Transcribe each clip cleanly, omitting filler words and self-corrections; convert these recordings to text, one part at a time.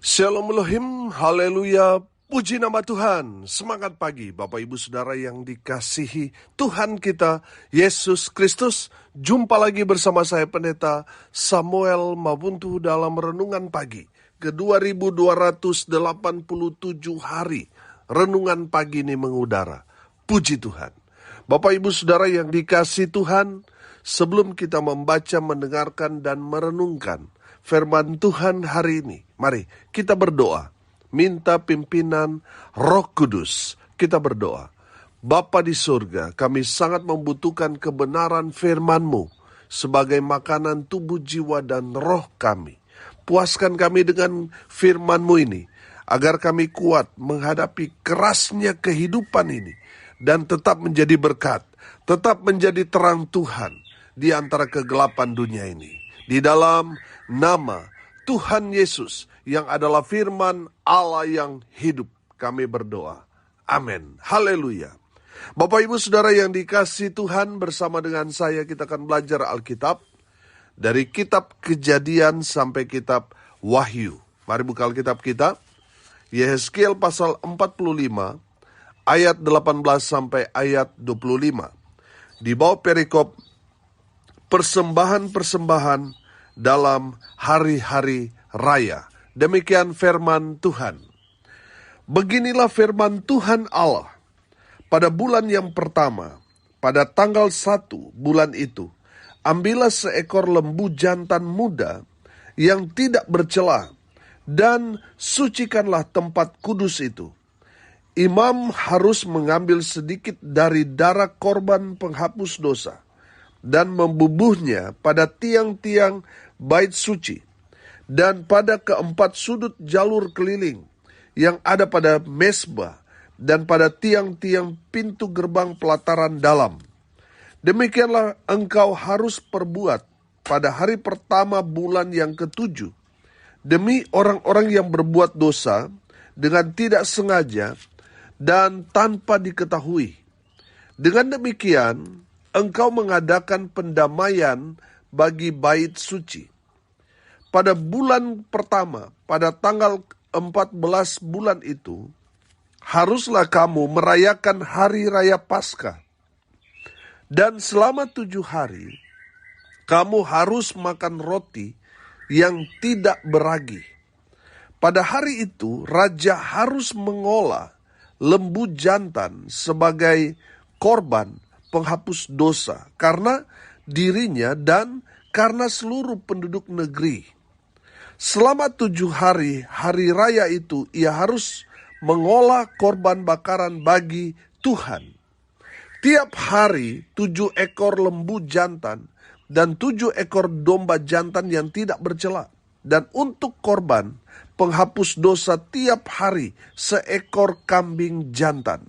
Shalom Elohim, haleluya, puji nama Tuhan. Semangat pagi Bapak Ibu Saudara yang dikasihi Tuhan kita, Yesus Kristus. Jumpa lagi bersama saya Pendeta Samuel Mabuntu dalam Renungan Pagi ke 2287 hari. Renungan pagi ini mengudara. Puji Tuhan. Bapak Ibu Saudara yang dikasihi Tuhan, sebelum kita membaca, mendengarkan, dan merenungkan firman Tuhan hari ini, mari kita berdoa, minta pimpinan Roh Kudus. Kita berdoa. Bapa di surga, kami sangat membutuhkan kebenaran firman-Mu sebagai makanan tubuh, jiwa, dan roh kami. Puaskan kami dengan firman-Mu ini, agar kami kuat menghadapi kerasnya kehidupan ini, dan tetap menjadi berkat, tetap menjadi terang Tuhan di antara kegelapan dunia ini. Di dalam nama Tuhan Yesus yang adalah firman Allah yang hidup, kami berdoa. Amin. Haleluya. Bapak Ibu Saudara yang dikasihi Tuhan, bersama dengan saya kita akan belajar Alkitab dari kitab Kejadian sampai kitab Wahyu. Mari buka Alkitab kita. Yehezkiel pasal 45 ayat 18 sampai ayat 25. Di bawah perikop persembahan-persembahan dalam hari-hari raya. Demikian firman Tuhan. Beginilah firman Tuhan Allah. Pada bulan yang pertama, pada tanggal 1 bulan itu, ambillah seekor lembu jantan muda yang tidak bercela, dan sucikanlah tempat kudus itu. Imam harus mengambil sedikit dari darah korban penghapus dosa dan membubuhnya pada tiang-tiang bait suci dan pada keempat sudut jalur keliling yang ada pada mezbah dan pada tiang-tiang pintu gerbang pelataran dalam. Demikianlah engkau harus perbuat pada hari pertama bulan yang ke-7 demi orang-orang yang berbuat dosa dengan tidak sengaja dan tanpa diketahui. Dengan demikian engkau mengadakan pendamaian bagi bait suci. Pada bulan pertama, pada tanggal 14 bulan itu, haruslah kamu merayakan hari raya Paskah. Dan selama 7 hari, kamu harus makan roti yang tidak beragi. Pada hari itu, raja harus mengolah lembu jantan sebagai korban penghapus dosa karena dirinya dan karena seluruh penduduk negeri. Selama 7 hari, hari raya itu, ia harus mengolah korban bakaran bagi Tuhan. Tiap hari 7 ekor lembu jantan dan 7 ekor domba jantan yang tidak bercela. Dan untuk korban penghapus dosa tiap hari seekor kambing jantan.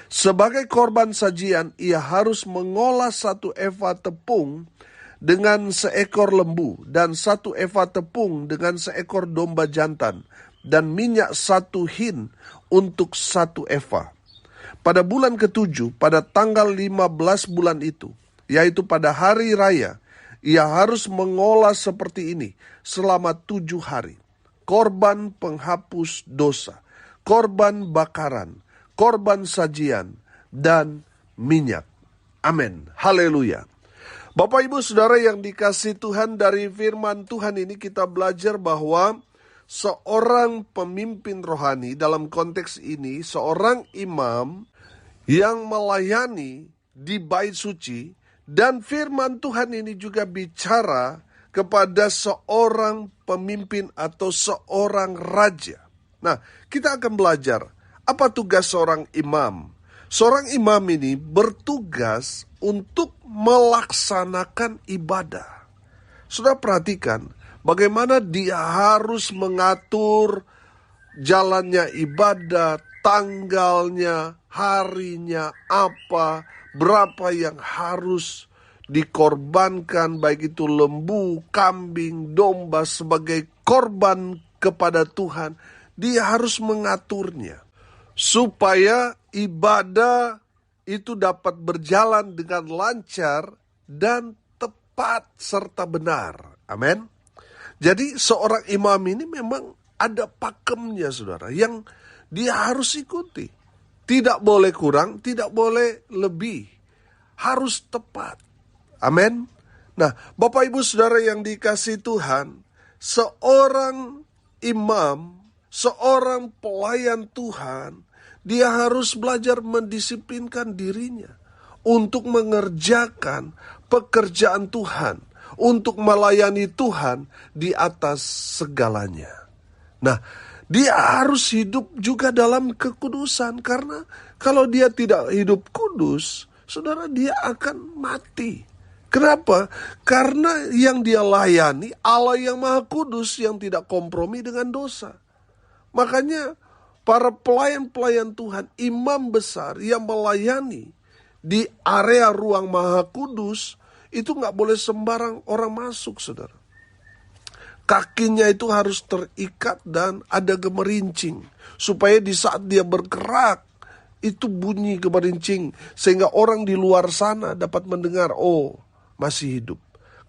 Sebagai korban sajian, ia harus mengolah 1 eva tepung dengan seekor lembu dan 1 eva tepung dengan seekor domba jantan dan minyak 1 hin untuk 1 eva. Pada bulan ke-7, pada tanggal 15 bulan itu, yaitu pada hari raya, ia harus mengolah seperti ini selama 7 hari. Korban penghapus dosa, korban bakaran, korban sajian, dan minyak. Amin. Haleluya. Bapak Ibu Saudara yang dikasihi Tuhan, dari firman Tuhan ini kita belajar bahwa seorang pemimpin rohani, dalam konteks ini seorang imam yang melayani di bait suci, dan firman Tuhan ini juga bicara kepada seorang pemimpin atau seorang raja. Nah, kita akan belajar apa tugas seorang imam. Seorang imam ini bertugas untuk melaksanakan ibadah. Sudah perhatikan bagaimana dia harus mengatur jalannya ibadah, tanggalnya, harinya apa, berapa yang harus dikorbankan, baik itu lembu, kambing, domba sebagai korban kepada Tuhan. Dia harus mengaturnya supaya ibadah itu dapat berjalan dengan lancar dan tepat serta benar. Amin. Jadi seorang imam ini memang ada pakemnya saudara, yang dia harus ikuti. Tidak boleh kurang, tidak boleh lebih. Harus tepat. Amin. Nah, Bapak Ibu Saudara yang dikasihi Tuhan, seorang imam, seorang pelayan Tuhan, dia harus belajar mendisiplinkan dirinya untuk mengerjakan pekerjaan Tuhan, untuk melayani Tuhan di atas segalanya. Nah, dia harus hidup juga dalam kekudusan, karena kalau dia tidak hidup kudus, saudara, dia akan mati. Kenapa? Karena yang dia layani Allah yang Maha Kudus, yang tidak kompromi dengan dosa. Makanya para pelayan-pelayan Tuhan, imam besar yang melayani di area ruang Maha Kudus, itu gak boleh sembarang orang masuk, saudara. Kakinya itu harus terikat dan ada gemerincing, supaya di saat dia bergerak, itu bunyi gemerincing, sehingga orang di luar sana dapat mendengar, oh masih hidup.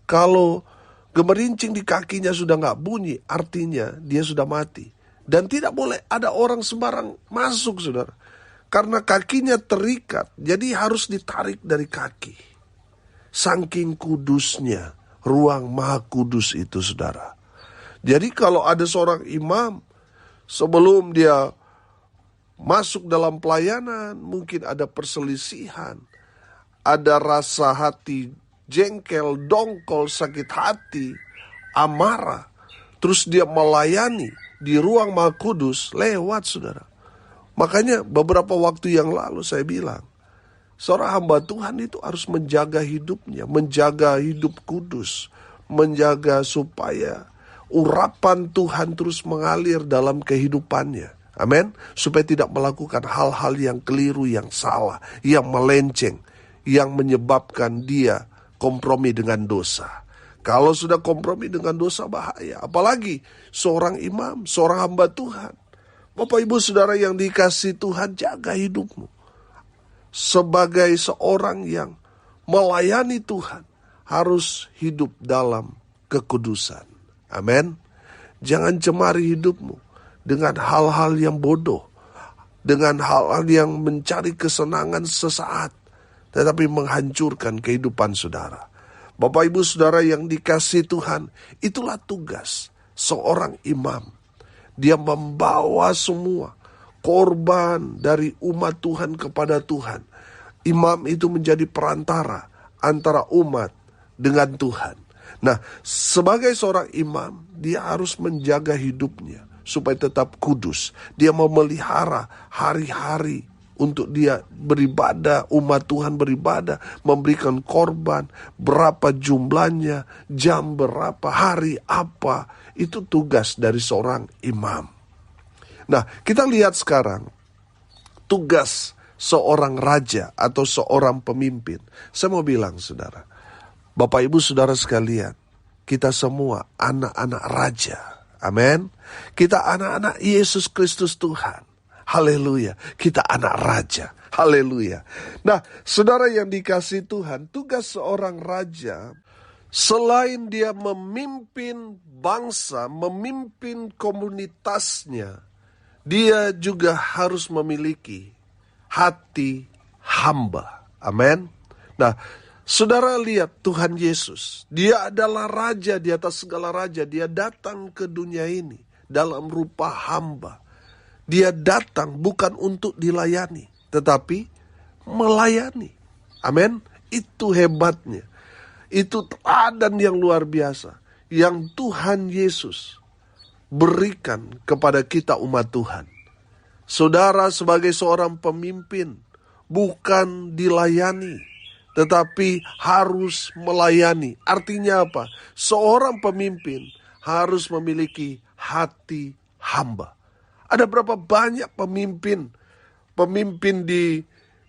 Kalau gemerincing di kakinya sudah gak bunyi, artinya dia sudah mati. Dan tidak boleh ada orang sembarang masuk, saudara. Karena kakinya terikat, jadi harus ditarik dari kaki. Saking kudusnya ruang Maha Kudus itu, saudara. Jadi kalau ada seorang imam, sebelum dia masuk dalam pelayanan, mungkin ada perselisihan, ada rasa hati jengkel, dongkol, sakit hati, amarah, terus dia melayani di ruang Maha Kudus, lewat, saudara. Makanya beberapa waktu yang lalu saya bilang, seorang hamba Tuhan itu harus menjaga hidupnya, menjaga hidup kudus, menjaga supaya urapan Tuhan terus mengalir dalam kehidupannya. Amin. Supaya tidak melakukan hal-hal yang keliru, yang salah, yang melenceng, yang menyebabkan dia kompromi dengan dosa. Kalau sudah kompromi dengan dosa, bahaya. Apalagi seorang imam, seorang hamba Tuhan. Bapak Ibu Saudara yang dikasihi Tuhan, jaga hidupmu. Sebagai seorang yang melayani Tuhan, harus hidup dalam kekudusan. Amin. Jangan cemari hidupmu dengan hal-hal yang bodoh, dengan hal-hal yang mencari kesenangan sesaat, tetapi menghancurkan kehidupan saudara. Bapak Ibu Saudara yang dikasihi Tuhan, itulah tugas seorang imam. Dia membawa semua korban dari umat Tuhan kepada Tuhan. Imam itu menjadi perantara antara umat dengan Tuhan. Nah, sebagai seorang imam, dia harus menjaga hidupnya supaya tetap kudus. Dia memelihara hari-hari untuk dia beribadah, umat Tuhan beribadah, memberikan korban, berapa jumlahnya, jam berapa, hari apa. Itu tugas dari seorang imam. Nah, kita lihat sekarang tugas seorang raja atau seorang pemimpin. Saya mau bilang, saudara, Bapak Ibu Saudara sekalian, kita semua anak-anak raja. Amin. Kita anak-anak Yesus Kristus Tuhan. Haleluya. Kita anak raja. Haleluya. Nah, saudara yang dikasihi Tuhan, tugas seorang raja, selain dia memimpin bangsa, memimpin komunitasnya, dia juga harus memiliki hati hamba. Amin. Nah, saudara lihat Tuhan Yesus, dia adalah raja di atas segala raja. Dia datang ke dunia ini dalam rupa hamba. Dia datang bukan untuk dilayani, tetapi melayani. Amin. Itu hebatnya. Itu teladan yang luar biasa yang Tuhan Yesus berikan kepada kita umat Tuhan. Saudara sebagai seorang pemimpin bukan dilayani, tetapi harus melayani. Artinya apa? Seorang pemimpin harus memiliki hati hamba. Ada berapa banyak pemimpin di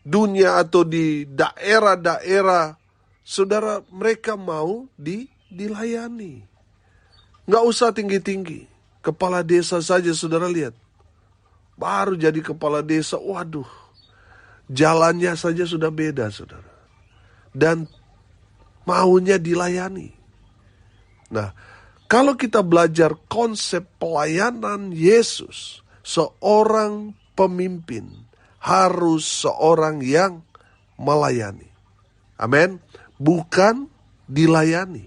dunia atau di daerah-daerah, saudara, mereka mau dilayani. Nggak usah tinggi-tinggi. Kepala desa saja, saudara lihat. Baru jadi kepala desa, waduh, jalannya saja sudah beda, saudara. Dan maunya dilayani. Nah, Kalau kita belajar konsep pelayanan Yesus, seorang pemimpin harus seorang yang melayani. Amin. Bukan dilayani,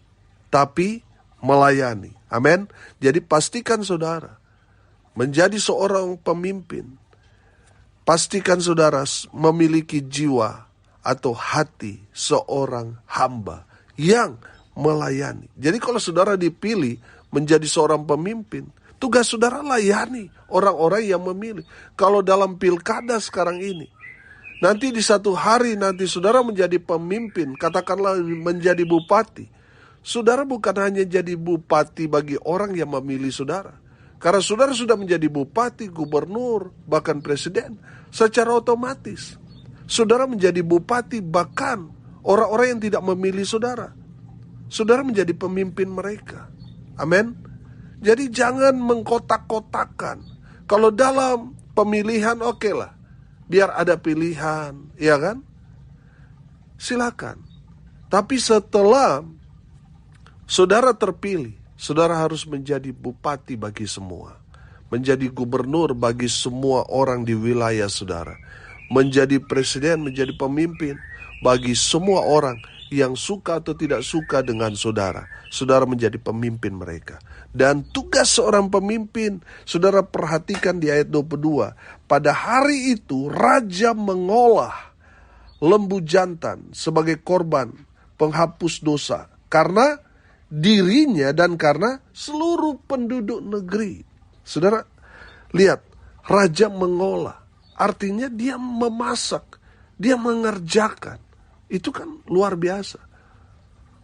tapi melayani. Amin. Jadi pastikan saudara menjadi seorang pemimpin. Pastikan saudara memiliki jiwa atau hati seorang hamba yang melayani. Jadi kalau saudara dipilih menjadi seorang pemimpin, tugas saudara layani orang-orang yang memilih. Kalau dalam pilkada sekarang ini, nanti di satu hari nanti saudara menjadi pemimpin, katakanlah menjadi bupati. Saudara bukan hanya jadi bupati bagi orang yang memilih saudara. Karena saudara sudah menjadi bupati, gubernur, bahkan presiden, secara otomatis saudara menjadi bupati bahkan orang-orang yang tidak memilih saudara. Saudara menjadi pemimpin mereka. Amin. Jadi jangan mengkotak-kotakan. Kalau dalam pemilihan oke lah. Biar ada pilihan, ya kan? Silakan. Tapi setelah saudara terpilih, saudara harus menjadi bupati bagi semua. Menjadi gubernur bagi semua orang di wilayah saudara. Menjadi presiden, menjadi pemimpin bagi semua orang yang suka atau tidak suka dengan saudara. Saudara menjadi pemimpin mereka. Dan tugas seorang pemimpin, saudara perhatikan di ayat 22. Pada hari itu raja mengolah lembu jantan sebagai korban penghapus dosa. Karena dirinya dan karena seluruh penduduk negeri. Saudara, lihat, raja mengolah. Artinya dia memasak, dia mengerjakan. Itu kan luar biasa.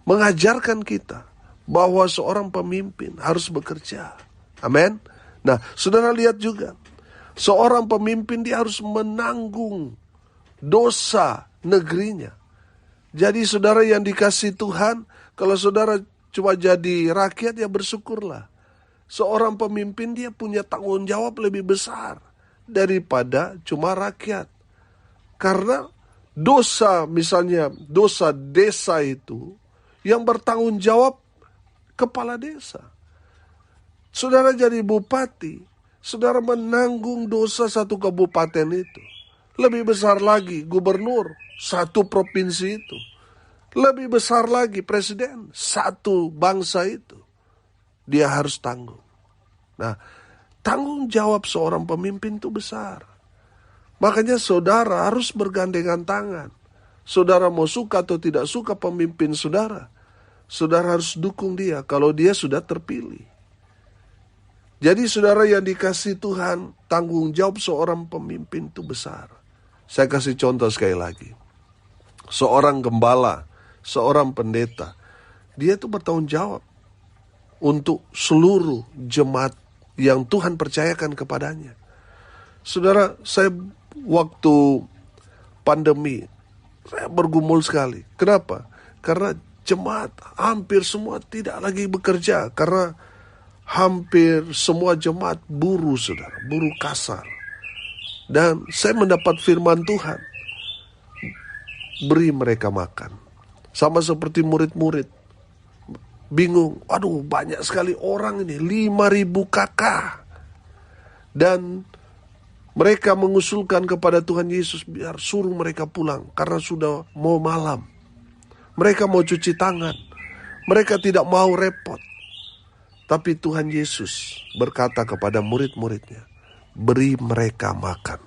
Mengajarkan kita bahwa seorang pemimpin harus bekerja. Amin. Nah, saudara lihat juga. Seorang pemimpin dia harus menanggung dosa negerinya. Jadi saudara yang dikasih Tuhan, kalau saudara cuma jadi rakyat ya bersyukurlah. Seorang pemimpin dia punya tanggung jawab lebih besar daripada cuma rakyat. Karena dosa, misalnya dosa desa itu yang bertanggung jawab kepala desa. Saudara jadi bupati, saudara menanggung dosa satu kabupaten itu. Lebih besar lagi gubernur satu provinsi itu. Lebih besar lagi presiden satu bangsa itu. Dia harus tanggung. Nah, tanggung jawab seorang pemimpin itu besar. Makanya saudara harus bergandengan tangan. Saudara mau suka atau tidak suka pemimpin saudara, saudara harus dukung dia kalau dia sudah terpilih. Jadi saudara yang dikasih Tuhan, tanggung jawab seorang pemimpin itu besar. Saya kasih contoh sekali lagi. Seorang gembala, seorang pendeta, dia itu bertanggung jawab untuk seluruh jemaat yang Tuhan percayakan kepadanya. Saudara, saya waktu pandemi, saya bergumul sekali. Kenapa? Karena jemaat hampir semua tidak lagi bekerja. Karena hampir semua jemaat buruh, saudara. Buruh kasar. Dan saya mendapat firman Tuhan. Beri mereka makan. Sama seperti murid-murid. Bingung. Aduh, banyak sekali orang ini. 5.000 kakak. Dan mereka mengusulkan kepada Tuhan Yesus biar suruh mereka pulang karena sudah mau malam. Mereka mau cuci tangan. Mereka tidak mau repot. Tapi Tuhan Yesus berkata kepada murid-muridnya, beri mereka makan.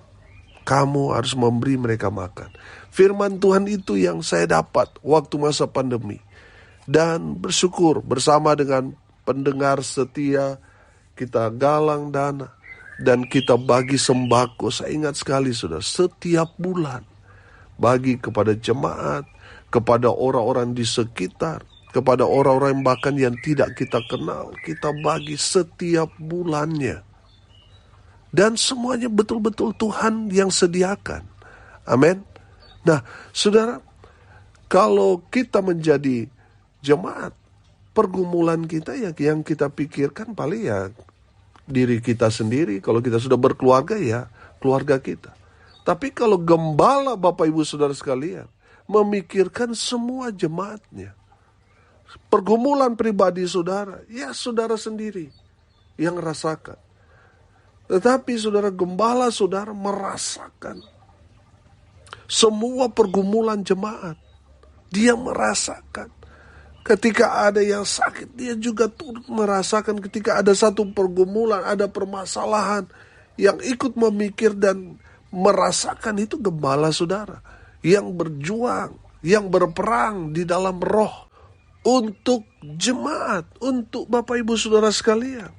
Kamu harus memberi mereka makan. Firman Tuhan itu yang saya dapat waktu masa pandemi. Dan bersyukur bersama dengan pendengar setia kita galang dana. Dan kita bagi sembako, saya ingat sekali saudara, setiap bulan. Bagi kepada jemaat, kepada orang-orang di sekitar, kepada orang-orang yang bahkan yang tidak kita kenal. Kita bagi setiap bulannya. Dan semuanya betul-betul Tuhan yang sediakan. Amin. Nah, saudara, kalau kita menjadi jemaat, pergumulan kita yang kita pikirkan paling ya diri kita sendiri. Kalau kita sudah berkeluarga ya keluarga kita. Tapi kalau gembala Bapak Ibu Saudara sekalian memikirkan semua jemaatnya, pergumulan pribadi saudara, ya saudara sendiri yang rasakan. Tetapi saudara, gembala saudara merasakan semua pergumulan jemaat. Dia merasakan. Ketika ada yang sakit, dia juga turut merasakan. Ketika ada satu pergumulan, ada permasalahan, yang ikut memikir dan merasakan itu gembala saudara. Yang berjuang, yang berperang di dalam roh. Untuk jemaat, untuk Bapak Ibu Saudara sekalian.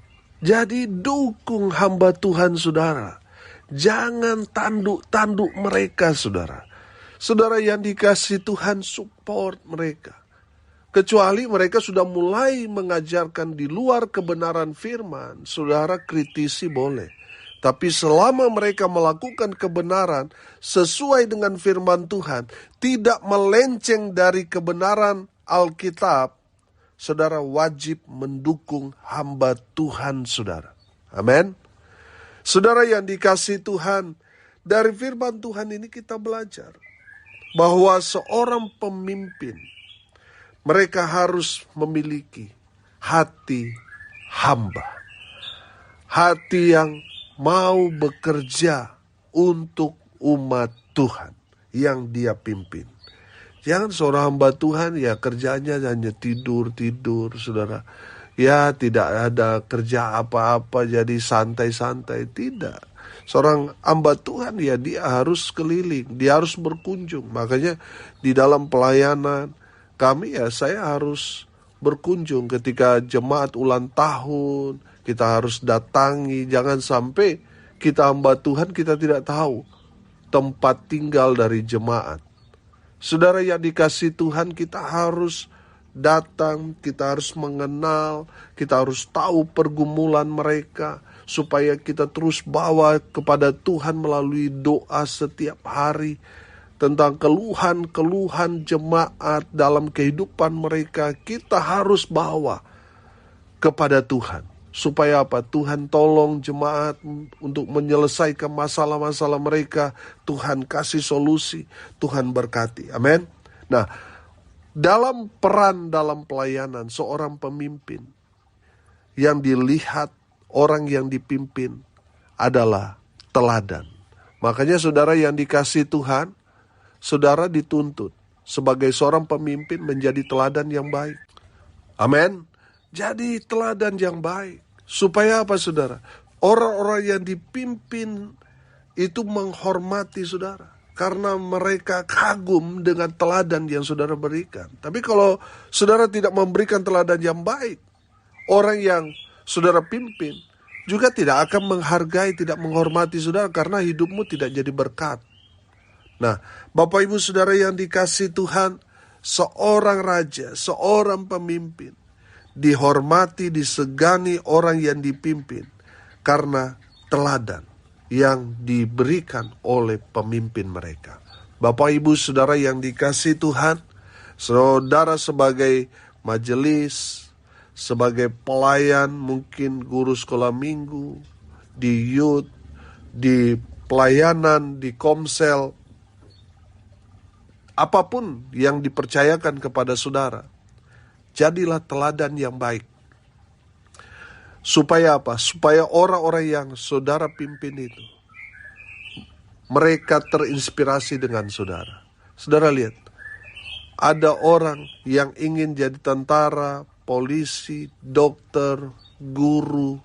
Jadi dukung hamba Tuhan saudara. Jangan tanduk-tanduk mereka saudara. Saudara yang dikasih Tuhan, support mereka. Kecuali mereka sudah mulai mengajarkan di luar kebenaran firman, saudara kritisi boleh. Tapi selama mereka melakukan kebenaran sesuai dengan firman Tuhan, tidak melenceng dari kebenaran Alkitab, saudara wajib mendukung hamba Tuhan saudara. Amin. Saudara yang dikasih Tuhan, dari firman Tuhan ini kita belajar bahwa seorang pemimpin, mereka harus memiliki hati hamba. Hati yang mau bekerja untuk umat Tuhan yang dia pimpin. Jangan seorang hamba Tuhan ya kerjanya hanya tidur, saudara. Ya tidak ada kerja apa-apa, jadi santai-santai. Tidak. Seorang hamba Tuhan ya dia harus keliling, dia harus berkunjung. Makanya di dalam pelayanan kami ya saya harus berkunjung ketika jemaat ulang tahun. Kita harus datangi, jangan sampai kita hamba Tuhan kita tidak tahu tempat tinggal dari jemaat. Saudara yang dikasih Tuhan, kita harus datang, kita harus mengenal, kita harus tahu pergumulan mereka, supaya kita terus bawa kepada Tuhan melalui doa setiap hari, tentang keluhan-keluhan jemaat dalam kehidupan mereka, kita harus bawa kepada Tuhan. Supaya apa? Tuhan tolong jemaat untuk menyelesaikan masalah-masalah mereka. Tuhan kasih solusi, Tuhan berkati. Amin. Nah, dalam peran dalam pelayanan seorang pemimpin, yang dilihat orang yang dipimpin adalah teladan. Makanya saudara yang dikasih Tuhan, saudara dituntut sebagai seorang pemimpin menjadi teladan yang baik. Amin. Jadi teladan yang baik. Supaya apa saudara? Orang-orang yang dipimpin itu menghormati saudara. Karena mereka kagum dengan teladan yang saudara berikan. Tapi kalau saudara tidak memberikan teladan yang baik, orang yang saudara pimpin juga tidak akan menghargai, tidak menghormati saudara. Karena hidupmu tidak jadi berkat. Nah, Bapak Ibu Saudara yang dikasih Tuhan, seorang raja, seorang pemimpin dihormati, disegani orang yang dipimpin karena teladan yang diberikan oleh pemimpin mereka. Bapak Ibu Saudara yang dikasih Tuhan, saudara sebagai majelis, sebagai pelayan, mungkin guru sekolah minggu, di youth, di pelayanan, di komsel, apapun yang dipercayakan kepada saudara, jadilah teladan yang baik. Supaya apa? Supaya orang-orang yang saudara pimpin itu, mereka terinspirasi dengan saudara. Saudara lihat, ada orang yang ingin jadi tentara, polisi, dokter, guru,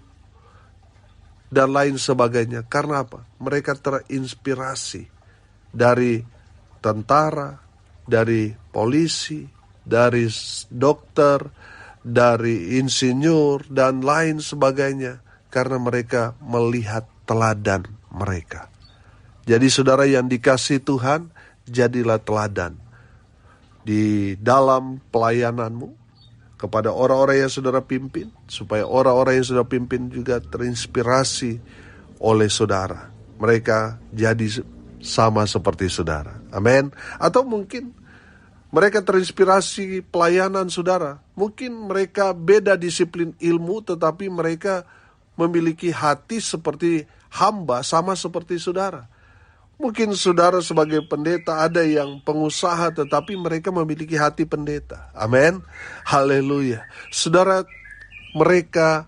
dan lain sebagainya. Karena apa? Mereka terinspirasi dari tentara, dari polisi, dari dokter, dari insinyur, dan lain sebagainya. Karena mereka melihat teladan mereka. Jadi saudara yang dikasih Tuhan, jadilah teladan di dalam pelayananmu kepada orang-orang yang saudara pimpin, supaya orang-orang yang saudara pimpin juga terinspirasi oleh saudara. Mereka jadi sama seperti saudara. Amin. Atau mungkin mereka terinspirasi pelayanan saudara. Mungkin mereka beda disiplin ilmu, tetapi mereka memiliki hati seperti hamba, sama seperti saudara. Mungkin saudara sebagai pendeta ada yang pengusaha tetapi mereka memiliki hati pendeta. Amin. Haleluya. Saudara, mereka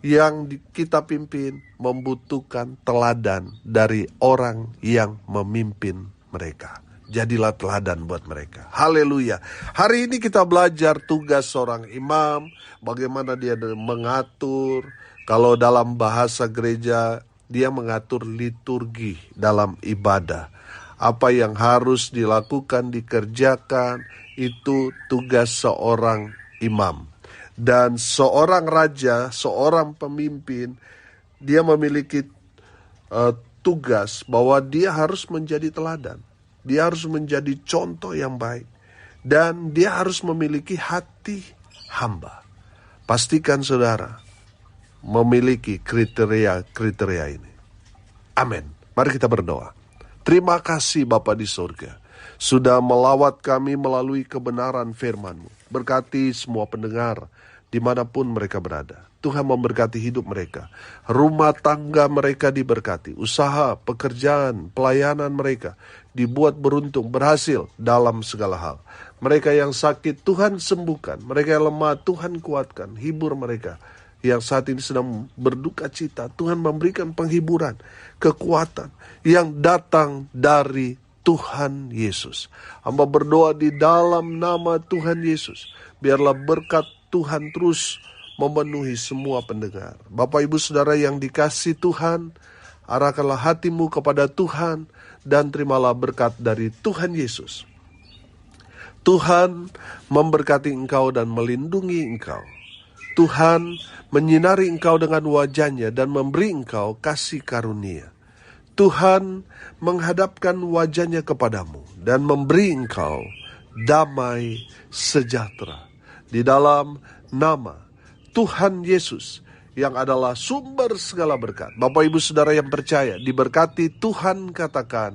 yang kita pimpin membutuhkan teladan dari orang yang memimpin mereka. Jadilah teladan buat mereka. Haleluya. Hari ini kita belajar tugas seorang imam, bagaimana dia mengatur, kalau dalam bahasa gereja, dia mengatur liturgi dalam ibadah. Apa yang harus dilakukan, dikerjakan, itu tugas seorang imam. Dan seorang raja, seorang pemimpin, dia memiliki tugas bahwa dia harus menjadi teladan. Dia harus menjadi contoh yang baik. Dan dia harus memiliki hati hamba. Pastikan saudara memiliki kriteria ini. Amin. Mari kita berdoa. Terima kasih Bapa di surga, sudah melawat kami melalui kebenaran firman-Mu. Berkati semua pendengar dimanapun mereka berada. Tuhan memberkati hidup mereka. Rumah tangga mereka diberkati. Usaha, pekerjaan, pelayanan mereka dibuat beruntung, berhasil dalam segala hal. Mereka yang sakit, Tuhan sembuhkan. Mereka yang lemah, Tuhan kuatkan. Hibur mereka. Yang saat ini sedang berduka cita, Tuhan memberikan penghiburan, kekuatan yang datang dari Tuhan Yesus. Hamba berdoa di dalam nama Tuhan Yesus. Biarlah berkat Tuhan terus memenuhi semua pendengar. Bapak Ibu Saudara yang dikasihi Tuhan, arahkanlah hatimu kepada Tuhan dan terimalah berkat dari Tuhan Yesus. Tuhan memberkati engkau dan melindungi engkau. Tuhan menyinari engkau dengan wajah-Nya dan memberi engkau kasih karunia. Tuhan menghadapkan wajah-Nya kepadamu dan memberi engkau damai sejahtera. Di dalam nama Tuhan Yesus yang adalah sumber segala berkat. Bapak Ibu Saudara yang percaya, diberkati Tuhan, katakan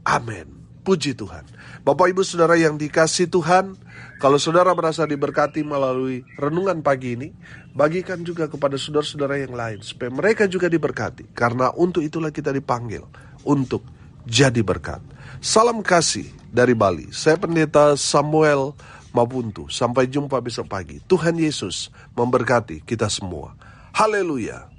amin. Puji Tuhan. Bapak Ibu Saudara yang dikasihi Tuhan, kalau saudara merasa diberkati melalui renungan pagi ini, bagikan juga kepada saudara-saudara yang lain, supaya mereka juga diberkati. Karena untuk itulah kita dipanggil, untuk jadi berkat. Salam kasih dari Bali. Saya Pendeta Samuel Mabuntu. Sampai jumpa besok pagi. Tuhan Yesus memberkati kita semua. Haleluya.